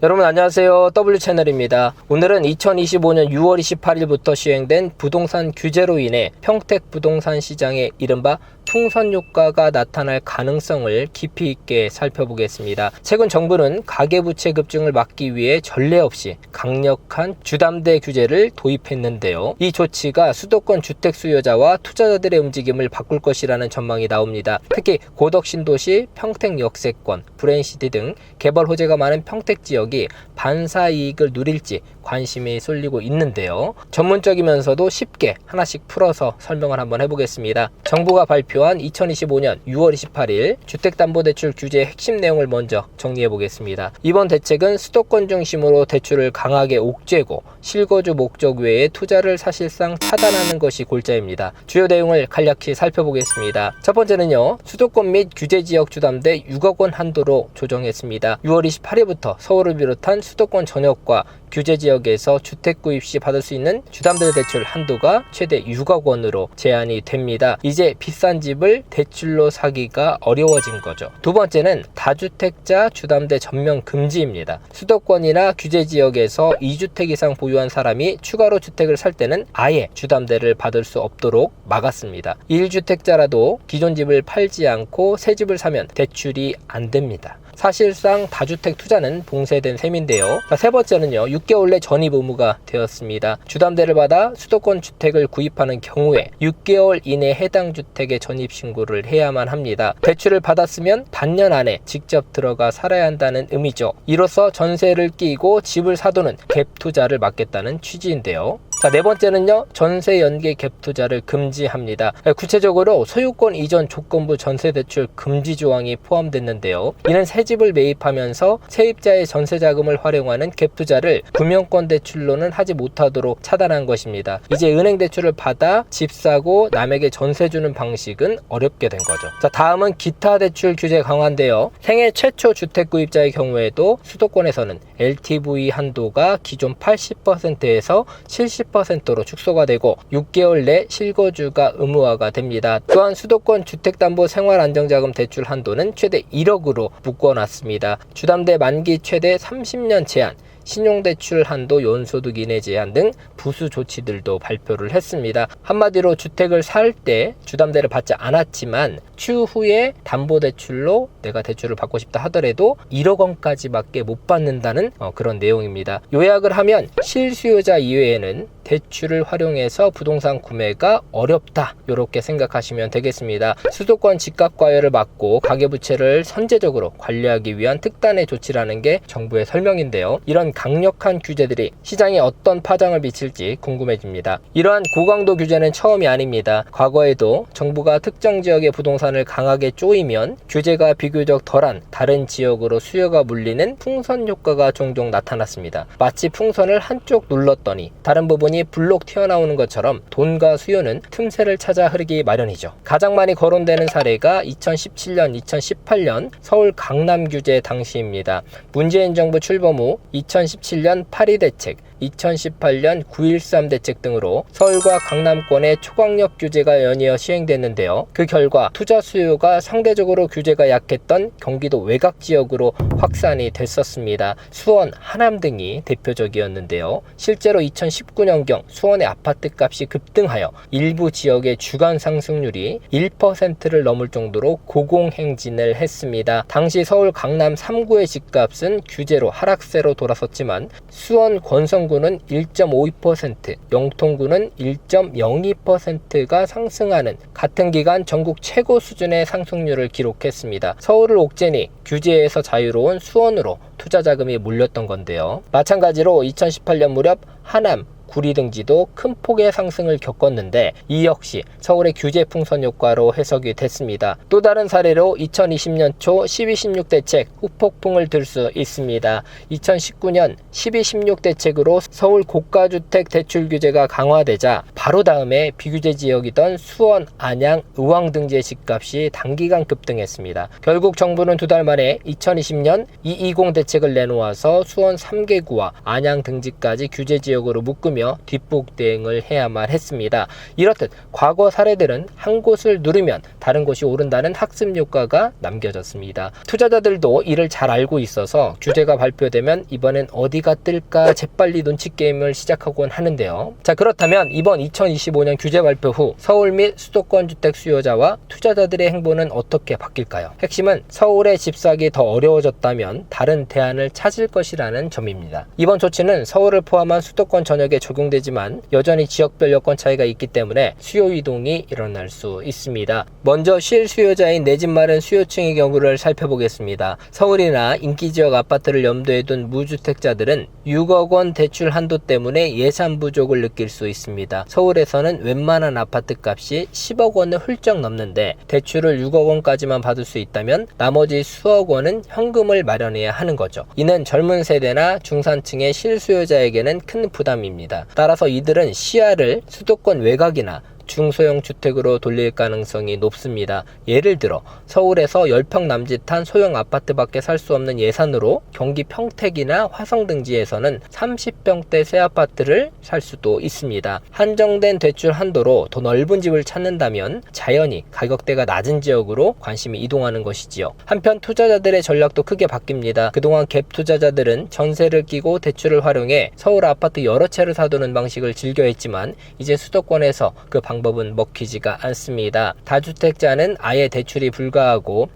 여러분 안녕하세요. W채널입니다. 오늘은 2025년 6월 28일부터 시행된 부동산 규제로 인해 평택 부동산 시장에 이른바 풍선 효과가 나타날 가능성을 깊이 있게 살펴보겠습니다. 최근 정부는 가계부채 급증을 막기 위해 전례 없이 강력한 주담대 규제를 도입했는데요. 이 조치가 수도권 주택 수요자와 투자자들의 움직임을 바꿀 것이라는 전망이 나옵니다. 특히 고덕신도시, 평택 역세권, 브레인시티 등 개발 호재가 많은 평택 지역이 반사 이익을 누릴지 관심이 쏠리고 있는데요. 전문적이면서도 쉽게 하나씩 풀어서 설명을 한번 해보겠습니다. 정부가 발표한 2025년 6월 28일 주택담보대출 규제의 핵심 내용을 먼저 정리해보겠습니다. 이번 대책은 수도권 중심으로 대출을 강하게 옥죄고 실거주 목적 외에 투자를 사실상 차단하는 것이 골자입니다. 주요 내용을 간략히 살펴보겠습니다. 첫 번째는요, 수도권 및 규제지역 주담대 6억 원 한도로 조정했습니다. 6월 28일부터 서울을 비롯한 수도권 전역과 규제지역에서 주택 구입 시 받을 수 있는 주담대 대출 한도가 최대 6억 원으로 제한이 됩니다. 이제 비싼 집을 대출로 사기가 어려워진 거죠. 두 번째는 다주택자 주담대 전면 금지입니다. 수도권이나 규제지역에서 2주택 이상 보유한 사람이 추가로 주택을 살 때는 아예 주담대를 받을 수 없도록 막았습니다. 1주택자라도 기존 집을 팔지 않고 새 집을 사면 대출이 안 됩니다. 사실상 다주택 투자는 봉쇄된 셈인데요. 세 번째는요, 6개월 내 전입 의무가 되었습니다. 주담대를 받아 수도권 주택을 구입하는 경우에 6개월 이내 해당 주택에 전입 신고를 해야만 합니다. 대출을 받았으면 반년 안에 직접 들어가 살아야 한다는 의미죠. 이로써 전세를 끼고 집을 사두는 갭 투자를 막겠다는 취지인데요. 네 번째는요, 전세 연계 갭 투자를 금지합니다. 구체적으로 소유권 이전 조건부 전세 대출 금지 조항이 포함됐는데요. 이는 새 집을 매입하면서 세입자의 전세 자금을 활용하는 갭 투자를 구명권 대출로는 하지 못하도록 차단한 것입니다. 이제 은행 대출을 받아 집 사고 남에게 전세 주는 방식은 어렵게 된 거죠. 다음은 기타 대출 규제 강화인데요. 생애 최초 주택 구입자의 경우에도 수도권에서는 LTV 한도가 기존 80%에서 70%로 축소가 되고 6개월 내 실거주가 의무화가 됩니다. 또한 수도권 주택담보 생활안정자금 대출 한도는 최대 1억으로 묶어놨습니다. 주담대 만기 최대 30년 제한, 신용대출 한도 연소득 이내 제한 등 부수 조치들도 발표를 했습니다. 한마디로 주택을 살 때 주담대를 받지 않았지만 추후에 담보대출로 내가 대출을 받고 싶다 하더라도 1억 원까지밖에 못 받는다는 그런 내용입니다. 요약을 하면 실수요자 이외에는 대출을 활용해서 부동산 구매가 어렵다, 이렇게 생각하시면 되겠습니다. 수도권 집값 과열을 막고 가계부채를 선제적으로 관리하기 위한 특단의 조치라는 게 정부의 설명인데요. 이런 강력한 규제들이 시장에 어떤 파장을 미칠지 궁금해집니다. 이러한 고강도 규제는 처음이 아닙니다. 과거에도 정부가 특정 지역의 부동산을 강하게 조이면 규제가 비교적 덜한 다른 지역으로 수요가 몰리는 풍선 효과가 종종 나타났습니다. 마치 풍선을 한쪽 눌렀더니 다른 부분이 불록 튀어나오는 것처럼 돈과 수요는 틈새를 찾아 흐르기 마련이죠. 가장 많이 거론되는 사례가 2017년, 2018년 서울 강남 규제 당시입니다. 문재인 정부 출범 후 2017년 8.2 대책, 2018년 9.13 대책 등으로 서울과 강남권의 초강력 규제가 연이어 시행됐는데요. 그 결과 투자 수요가 상대적으로 규제가 약했던 경기도 외곽 지역으로 확산이 됐었습니다. 수원, 하남 등이 대표적이었는데요. 실제로 2019년경 수원의 아파트 값이 급등하여 일부 지역의 주간 상승률이 1%를 넘을 정도로 고공행진을 했습니다. 당시 서울 강남 3구의 집값은 규제로 하락세로 돌아섰지만 수원 권성구는 1.52%, 영통구는 1.02%가 상승하는 같은 기간 전국 최고 수준의 상승률을 기록했습니다. 서울을 옥죄니 규제에서 자유로운 수원으로 투자 자금이 몰렸던 건데요. 마찬가지로 2018년 무렵 하남, 구리 등지도 큰 폭의 상승을 겪었는데 이 역시 서울의 규제 풍선 효과로 해석이 됐습니다. 또 다른 사례로 2020년 초 12.16 대책 후폭풍을 들 수 있습니다. 2019년 12.16 대책으로 서울 고가주택 대출 규제가 강화되자 바로 다음에 비규제 지역이던 수원, 안양, 의왕 등지의 집값이 단기간 급등했습니다. 결국 정부는 두 달 만에 2020년 220 대책을 내놓아서 수원 3개구와 안양 등지까지 규제 지역으로 묶으며 하며 뒷북 대응을 해야만 했습니다. 이렇듯 과거 사례들은 한 곳을 누르면 다른 곳이 오른다는 학습 효과가 남겨졌습니다. 투자자들도 이를 잘 알고 있어서 규제가 발표되면 이번엔 어디가 뜰까 재빨리 눈치 게임을 시작하곤 하는데요. 자, 그렇다면 이번 2025년 규제 발표 후 서울 및 수도권 주택 수요자와 투자자들의 행보는 어떻게 바뀔까요? 핵심은 서울의 집 사기 더 어려워졌다면 다른 대안을 찾을 것이라는 점입니다. 이번 조치는 서울을 포함한 수도권 전역에 적용되지만 여전히 지역별 여건 차이가 있기 때문에 수요 이동이 일어날 수 있습니다. 먼저 실수요자인 내 집 마련 수요층의 경우를 살펴보겠습니다. 서울이나 인기지역 아파트를 염두에 둔 무주택자들은 6억 원 대출 한도 때문에 예산 부족을 느낄 수 있습니다. 서울에서는 웬만한 아파트 값이 10억 원을 훌쩍 넘는데 대출을 6억 원까지만 받을 수 있다면 나머지 수억 원은 현금을 마련해야 하는 거죠. 이는 젊은 세대나 중산층의 실수요자에게는 큰 부담입니다. 따라서 이들은 시야를 수도권 외곽이나 중소형 주택으로 돌릴 가능성이 높습니다. 예를 들어 서울에서 10평 남짓한 소형 아파트밖에 살 수 없는 예산으로 경기 평택이나 화성 등지에서는 30평대 새 아파트를 살 수도 있습니다. 한정된 대출 한도로 더 넓은 집을 찾는다면 자연히 가격대가 낮은 지역으로 관심이 이동하는 것이지요. 한편 투자자들의 전략도 크게 바뀝니다. 그동안 갭 투자자들은 전세를 끼고 대출을 활용해 서울 아파트 여러 채를 사두는 방식을 즐겨했지만 이제 수도권에서 그 방법은 먹히지가 않습니다. 다주택자는 아예 대출이 불가하고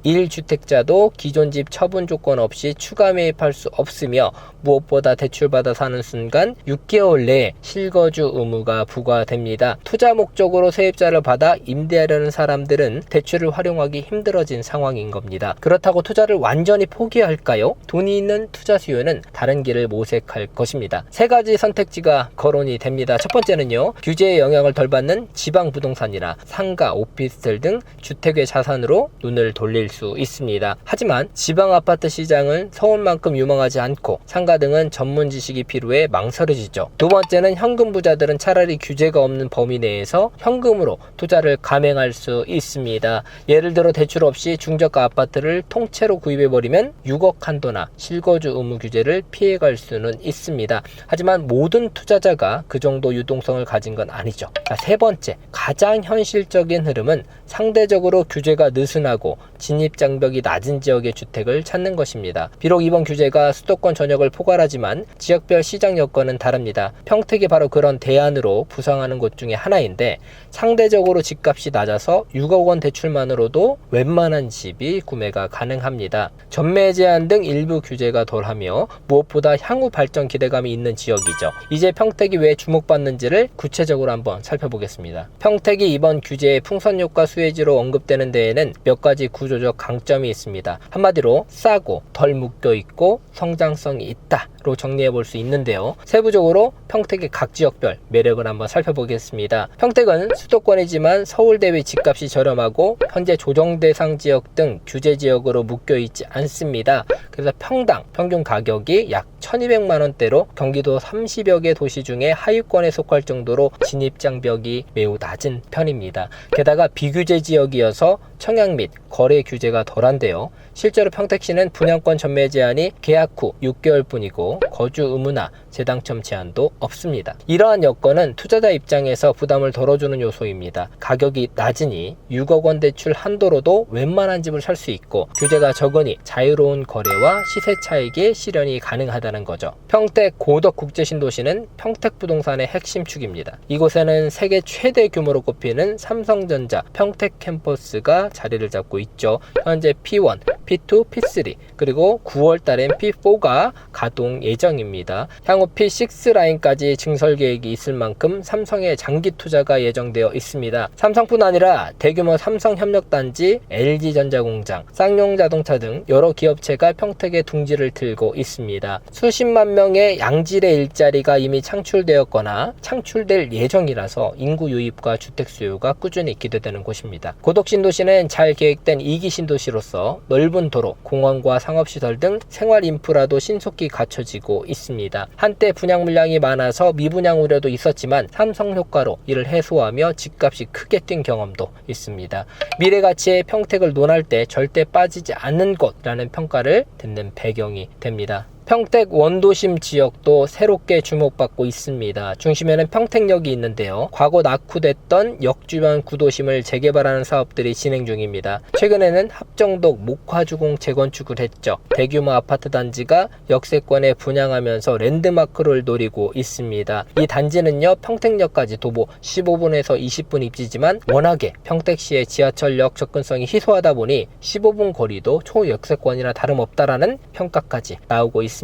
1주택자도 기존 집 처분 조건 없이 추가 매입할 수 없으며 무엇보다 대출받아 사는 순간 6개월 내에 실거주 의무가 부과됩니다. 투자 목적으로 세입자를 받아 임대하려는 사람들은 대출을 활용하기 힘들어진 상황인 겁니다. 그렇다고 투자를 완전히 포기할까요? 돈이 있는 투자 수요는 다른 길을 모색할 것입니다. 세 가지 선택지가 거론이 됩니다. 첫 번째는요, 규제의 영향을 덜 받는 지방 부동산이나 상가, 오피스텔 등 주택의 자산으로 눈을 돌릴 수 있습니다. 하지만 지방 아파트 시장은 서울만큼 유망하지 않고 상가 등은 전문 지식이 필요해 망설여지죠. 두 번째는 현금 부자들은 차라리 규제가 없는 범위 내에서 현금으로 투자를 감행할 수 있습니다. 예를 들어 대출 없이 중저가 아파트를 통째로 구입해버리면 6억 한도나 실거주 의무 규제를 피해갈 수는 있습니다. 하지만 모든 투자자가 그 정도 유동성을 가진 건 아니죠. 자, 세 번째, 가장 현실적인 흐름은 상대적으로 규제가 느슨하고 진입장벽이 낮은 지역의 주택을 찾는 것입니다. 비록 이번 규제가 수도권 전역을 포괄하지만 지역별 시장 여건은 다릅니다. 평택이 바로 그런 대안으로 부상하는 곳 중에 하나인데 상대적으로 집값이 낮아서 6억 원 대출만으로도 웬만한 집이 구매가 가능합니다. 전매 제한 등 일부 규제가 덜하며 무엇보다 향후 발전 기대감이 있는 지역이죠. 이제 평택이 왜 주목받는지를 구체적으로 한번 살펴보겠습니다. 평택이 이번 규제의 풍선 효과 수혜지로 언급되는 데에는 몇 가지 구조적 강점이 있습니다. 한마디로 싸고 덜 묶여있고 성장성이 있다로 정리해 볼 수 있는데요. 세부적으로 평택의 각 지역별 매력을 한번 살펴보겠습니다. 평택은 수도권이지만 서울 대비 집값이 저렴하고 현재 조정 대상 지역 등 규제 지역으로 묶여있지 않습니다. 그래서 평당 평균 가격이 약 1200만 원대로 경기도 30여 개 도시 중에 하위권에 속할 정도로 진입장벽이 매우 낮은 편입니다. 게다가 비규제 지역이어서 청약 및 거래 규제가 덜한데요. 실제로 평택시는 분양권 전매 제한이 계약 후 6개월뿐이고 거주 의무나 재당첨 제한도 없습니다. 이러한 여건은 투자자 입장에서 부담을 덜어주는 요소입니다. 가격이 낮으니 6억 원 대출 한도로도 웬만한 집을 살 수 있고 규제가 적으니 자유로운 거래와 시세 차익의 실현이 가능하다는 거죠. 평택 고덕 국제신도시는 평택부동산의 핵심 축입니다. 이곳에는 세계 최대 규모로 꼽히는 삼성전자 평택 캠퍼스가 자리를 잡고 있죠. 현재 P1, P2, P3 그리고 9월 달엔 P4가 가동 예정입니다. 향후 P6 라인까지 증설 계획이 있을 만큼 삼성의 장기 투자가 예정되어 있습니다. 삼성뿐 아니라 대규모 삼성협력단지, LG전자공장, 쌍용자동차 등 여러 기업체가 평택에 둥지를 틀고 있습니다. 수십만 명의 양질의 일자리가 이미 창출되었거나 창출될 예정이라서 인구 유입과 주택 수요가 꾸준히 기대되는 곳입니다. 고덕신도시는 잘 계획된 2기 신도시로서 넓은 도로, 공원과 상업시설 등 생활 인프라도 신속히 갖춰지고 있습니다. 한때 분양 물량이 많아서 미분양 우려도 있었지만 삼성 효과로 이를 해소하며 집값이 크게 뛴 경험도 있습니다. 미래 가치의 평택을 논할 때 절대 빠지지 않는 곳이라는 평가를 듣는 배경이 됩니다. 평택 원도심 지역도 새롭게 주목받고 있습니다. 중심에는 평택역이 있는데요. 과거 낙후됐던 역 주변 구도심을 재개발하는 사업들이 진행 중입니다. 최근에는 합정동 목화주공 재건축을 했죠. 대규모 아파트 단지가 역세권에 분양하면서 랜드마크를 노리고 있습니다. 이 단지는요, 평택역까지 도보 15분에서 20분 입지지만 워낙에 평택시의 지하철역 접근성이 희소하다 보니 15분 거리도 초역세권이나 다름없다라는 평가까지 나오고 있습니다.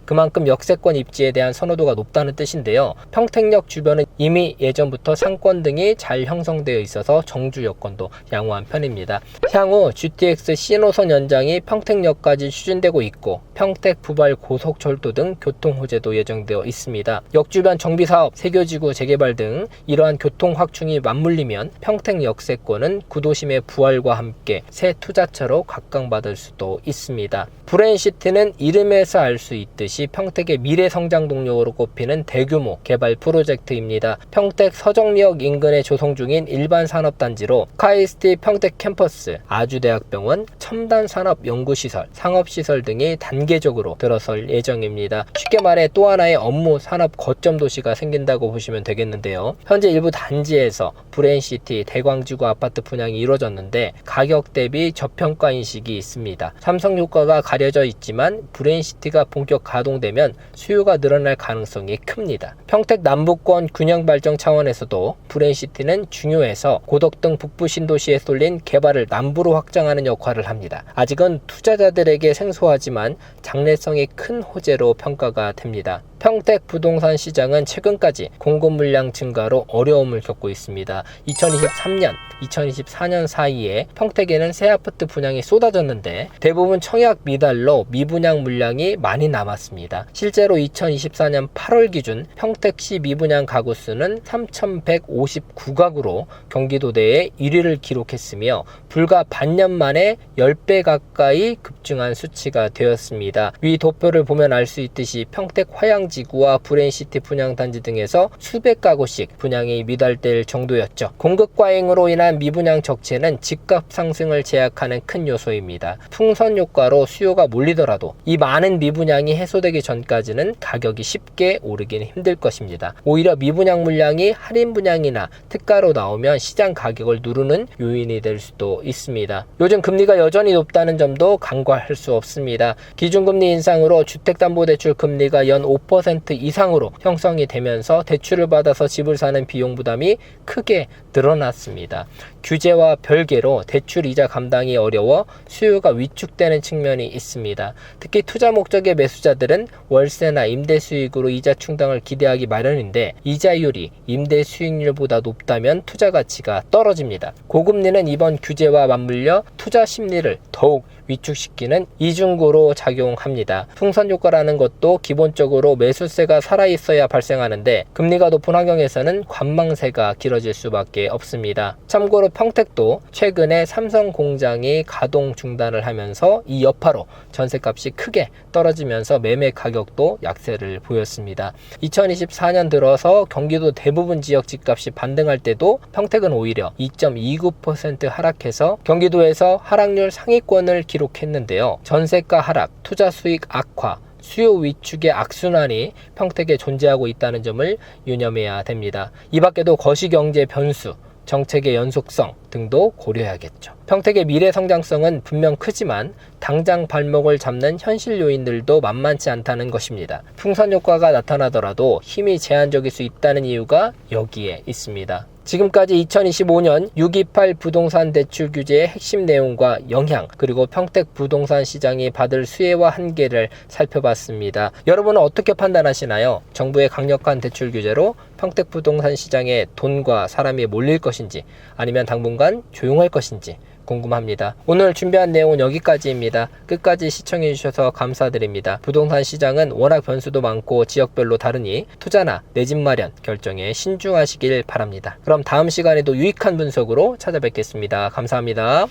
그만큼 역세권 입지에 대한 선호도가 높다는 뜻인데요. 평택역 주변은 이미 예전부터 상권 등이 잘 형성되어 있어서 정주 여건도 양호한 편입니다. 향후 GTX C노선 연장이 평택역까지 추진되고 있고 평택 부발 고속철도 등 교통 호재도 예정되어 있습니다. 역 주변 정비사업, 세교지구 재개발 등 이러한 교통 확충이 맞물리면 평택 역세권은 구도심의 부활과 함께 새 투자처로 각광받을 수도 있습니다. 브레인시티는 이름에서 알 수 있듯이 평택의 미래 성장 동력으로 꼽히는 대규모 개발 프로젝트입니다. 평택 서정리역 인근에 조성 중인 일반 산업단지로 카이스트 평택 캠퍼스, 아주대학병원, 첨단산업연구시설, 상업시설 등이 단계적으로 들어설 예정입니다. 쉽게 말해 또 하나의 업무 산업 거점 도시가 생긴다고 보시면 되겠는데요. 현재 일부 단지에서 브레인시티 대광지구 아파트 분양이 이루어졌는데 가격 대비 저평가 인식이 있습니다. 삼성 효과가 가려져 있지만 브레인시티가 본격 가동되면 수요가 늘어날 가능성이 큽니다. 평택 남부권 균형 발전 차원에서도 브레인시티는 중요해서 고덕 등 북부 신도시에 쏠린 개발을 남부로 확장하는 역할을 합니다. 아직은 투자자들에게 생소하지만 장래성이 큰 호재로 평가가 됩니다. 평택 부동산 시장은 최근까지 공급 물량 증가로 어려움을 겪고 있습니다. 2023년, 2024년 사이에 평택에는 새 아파트 분양이 쏟아졌는데 대부분 청약 미달로 미분양 물량이 많이 남았습니다. 실제로 2024년 8월 기준 평택시 미분양 가구 수는 3,159가구로 경기도 내에 1위를 기록했으며 불과 반년 만에 10배 가까이 급증한 수치가 되었습니다. 위 도표를 보면 알 수 있듯이 평택 화양지구와 브레인시티 분양단지 등에서 수백 가구씩 분양이 미달될 정도였죠. 공급 과잉으로 인한 미분양 적체는 집값 상승을 제약하는 큰 요소입니다. 풍선 효과로 수요가 몰리더라도 이 많은 미분양이 해소되기 전까지는 가격이 쉽게 오르기는 힘들 것입니다. 오히려 미분양 물량이 할인 분양이나 특가로 나오면 시장 가격을 누르는 요인이 될 수도 있습니다. 요즘 금리가 여전히 높다는 점도 간과할 수 없습니다. 기준금리 인상으로 주택담보대출 금리가 연 5% 이상으로 형성이 되면서 대출을 받아서 집을 사는 비용 부담이 크게 늘어났습니다. 규제와 별개로 대출 이자 감당이 어려워 수요가 위축되는 측면이 있습니다. 특히 투자 목적의 매수자들은 월세나 임대 수익으로 이자 충당을 기대하기 마련인데 이자율이 임대 수익률보다 높다면 투자 가치가 떨어집니다. 고금리는 이번 규제와 맞물려 투자 심리를 더욱 위축시키는 이중고로 작용합니다. 풍선 효과라는 것도 기본적으로 매수세가 살아있어야 발생하는데 금리가 높은 환경에서는 관망세가 길어질 수밖에 없습니다. 참고로 평택도 최근에 삼성 공장이 가동 중단을 하면서 이 여파로 전세값이 크게 떨어지면서 매매 가격도 약세를 보였습니다. 2024년 들어서 경기도 대부분 지역 집값이 반등할 때도 평택은 오히려 2.29% 하락해서 경기도에서 하락률 상위권을 기록했는데요. 전세가 하락, 투자 수익 악화, 수요 위축의 악순환이 평택에 존재하고 있다는 점을 유념해야 됩니다. 이 밖에도 거시경제 변수, 정책의 연속성 등도 고려해야겠죠. 평택의 미래 성장성은 분명 크지만 당장 발목을 잡는 현실 요인들도 만만치 않다는 것입니다. 풍선 효과가 나타나더라도 힘이 제한적일 수 있다는 이유가 여기에 있습니다. 지금까지 2025년 628 부동산 대출 규제의 핵심 내용과 영향, 그리고 평택 부동산 시장이 받을 수혜와 한계를 살펴봤습니다. 여러분은 어떻게 판단하시나요? 정부의 강력한 대출 규제로 평택 부동산 시장에 돈과 사람이 몰릴 것인지 아니면 당분간 조용할 것인지 궁금합니다. 오늘 준비한 내용은 여기까지입니다. 끝까지 시청해주셔서 감사드립니다. 부동산 시장은 워낙 변수도 많고 지역별로 다르니 투자나 내 집 마련 결정에 신중하시길 바랍니다. 그럼 다음 시간에도 유익한 분석으로 찾아뵙겠습니다. 감사합니다.